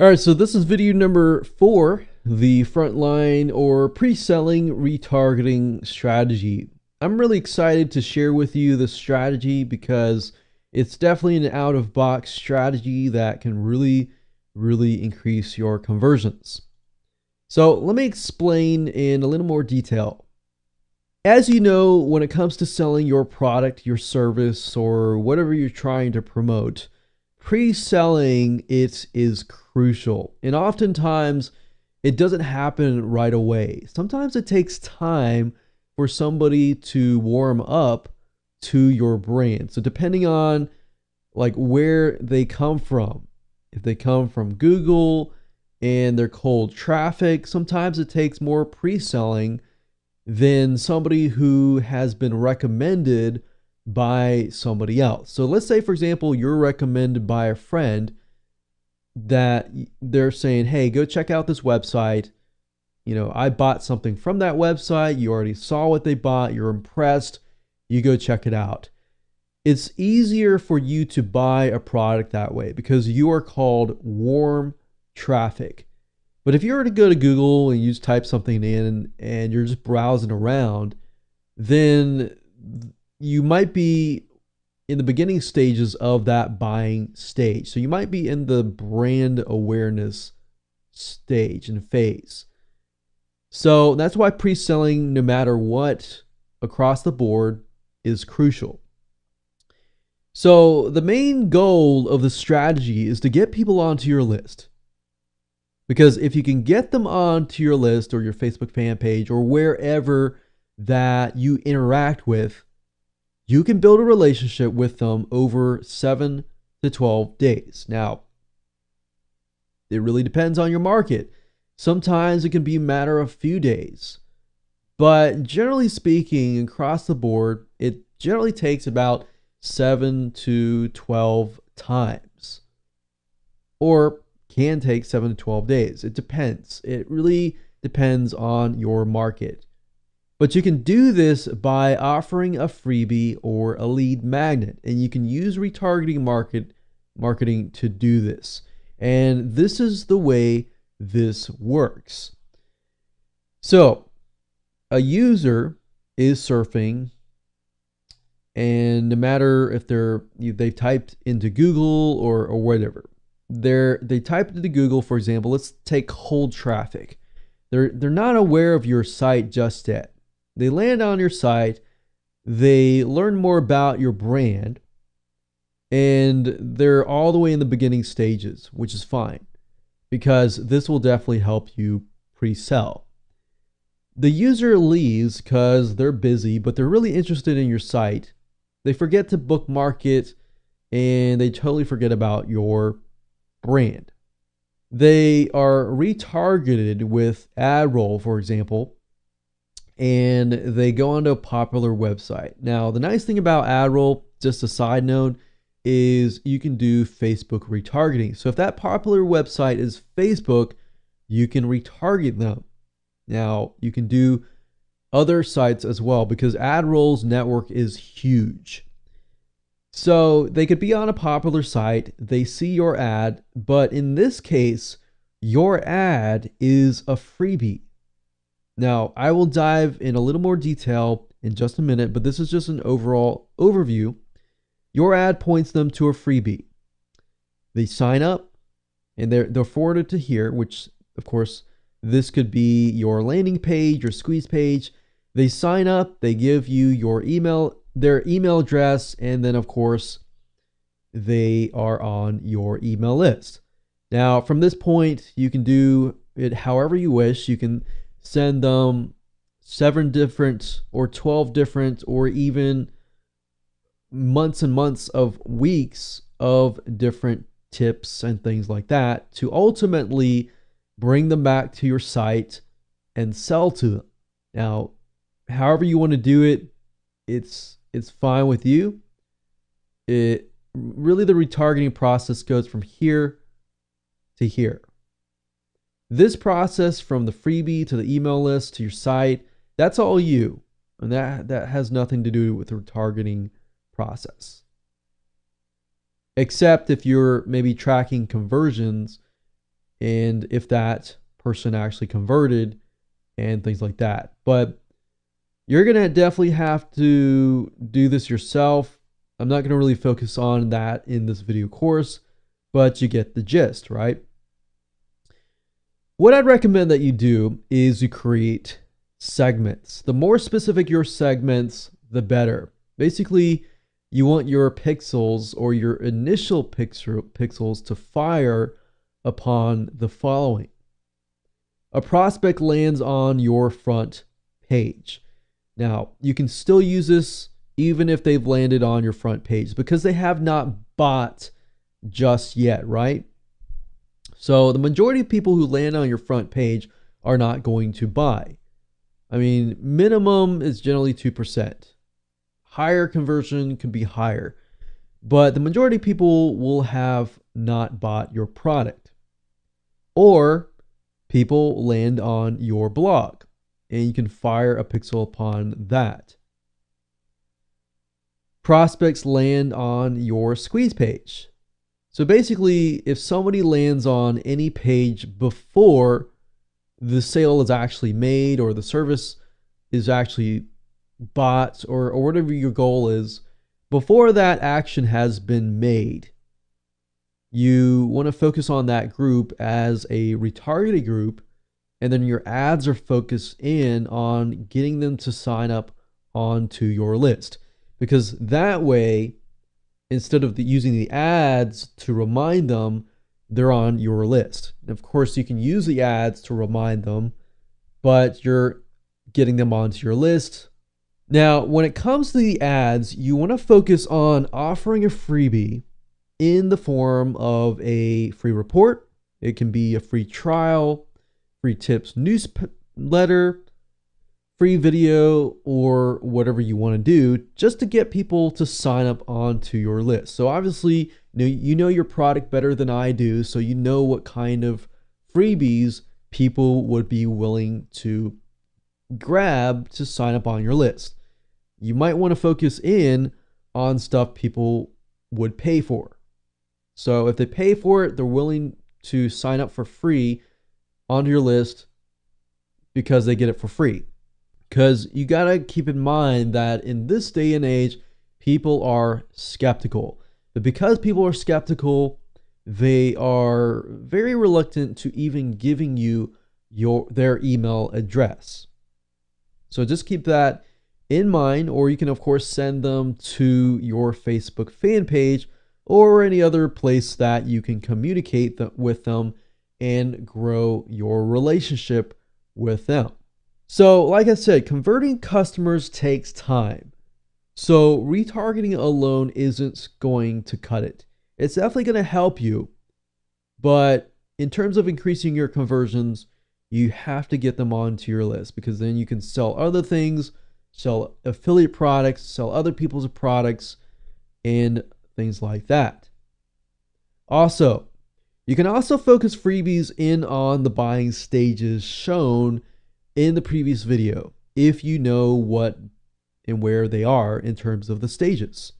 All right, so this is video number 4, the frontline or pre-selling retargeting strategy. I'm really excited to share with you this strategy because it's definitely an out-of-box strategy that can really increase your conversions. So let me explain in a little more detail. As you know, when it comes to selling your product, your service, or whatever you're trying to promote, pre-selling it is crucial. And oftentimes it doesn't happen right away. Sometimes it takes time for somebody to warm up to your brand. So depending on like where they come from, if they come from Google and they're cold traffic, sometimes it takes more pre-selling than somebody who has been recommended by somebody else. So let's say, for example, you're recommended by a friend that they're saying, hey, go check out this website. You know, I bought something from that website. You already saw what they bought. You're impressed. You go check it out. It's easier for you to buy a product that way because you are called warm traffic. But if you were to go to Google and you just type something in and you're just browsing around, then you might be in the beginning stages of that buying stage. So you might be in the brand awareness stage and phase. So that's why pre-selling, no matter what, across the board is crucial. So the main goal of the strategy is to get people onto your list. Because if you can get them onto your list or your Facebook fan page or wherever that you interact with, you can build a relationship with them over 7 to 12 days. Now, it really depends on your market. Sometimes it can be a matter of a few days. But generally speaking, across the board, it generally takes about 7 to 12 times. Or can take 7 to 12 days. It depends. It really depends on your market. But you can do this by offering a freebie or a lead magnet, and you can use retargeting marketing to do this. And this is the way this works. So, a user is surfing, and no matter if they've typed into Google or whatever, they typed into Google, for example. Let's take cold traffic. They're not aware of your site just yet. They land on your site, they learn more about your brand, and they're all the way in the beginning stages, which is fine because this will definitely help you pre-sell. The user leaves because they're busy, but they're really interested in your site. They forget to bookmark it, and they totally forget about your brand. They are retargeted with ad roll, for example, and they go onto a popular website. Now, the nice thing about ad roll, just a side note, is you can do Facebook retargeting. So if that popular website is Facebook, you can retarget them. Now, you can do other sites as well because ad roll's network is huge. So they could be on a popular site, they see your ad, but in this case, your ad is a freebie. Now, I will dive in a little more detail in just a minute, but this is just an overall overview. Your ad points them to a freebie. They sign up, and they're forwarded to here, which, of course, this could be your landing page, your squeeze page. They sign up, they give you their email address, and then, of course, they are on your email list. Now, from this point, you can do it however you wish. You can send them 7 different or 12 different or even months and months of weeks of different tips and things like that to ultimately bring them back to your site and sell to them. Now, however you want to do it, it's fine with you. It really, the retargeting process goes from here to here. This process from the freebie to the email list to your site, that's all you. And that has nothing to do with the retargeting process. Except if you're maybe tracking conversions and if that person actually converted and things like that. But you're going to definitely have to do this yourself. I'm not going to really focus on that in this video course, but you get the gist, right? What I'd recommend that you do is you create segments. The more specific your segments, the better. Basically, you want your pixels or your initial pixels to fire upon the following. A prospect lands on your front page. Now, you can still use this even if they've landed on your front page because they have not bought just yet, right? So the majority of people who land on your front page are not going to buy. I mean, minimum is generally 2%. Higher conversion can be higher, but the majority of people will have not bought your product. Or people land on your blog, and you can fire a pixel upon that. Prospects land on your squeeze page. So basically, if somebody lands on any page before the sale is actually made or the service is actually bought or whatever your goal is, before that action has been made, you want to focus on that group as a retargeted group, and then your ads are focused in on getting them to sign up onto your list. Because that way, instead of using the ads to remind them, they're on your list. And of course, you can use the ads to remind them, but you're getting them onto your list. Now, when it comes to the ads, you want to focus on offering a freebie in the form of a free report. It can be a free trial, free tips newsletter, free video, or whatever you want to do just to get people to sign up onto your list. So obviously, you know your product better than I do, so you know what kind of freebies people would be willing to grab to sign up on your list. You might want to focus in on stuff people would pay for. So if they pay for it, they're willing to sign up for free onto your list because they get it for free. Because you got to keep in mind that in this day and age, people are skeptical. But because people are skeptical, they are very reluctant to even giving you their email address. So just keep that in mind, or you can of course send them to your Facebook fan page or any other place that you can communicate with them and grow your relationship with them. So like I said, converting customers takes time. So retargeting alone isn't going to cut it. It's definitely going to help you, but in terms of increasing your conversions, you have to get them onto your list because then you can sell other things, sell affiliate products, sell other people's products, and things like that. Also, you can also focus freebies in on the buying stages shown in the previous video if you know what and where they are in terms of the stages.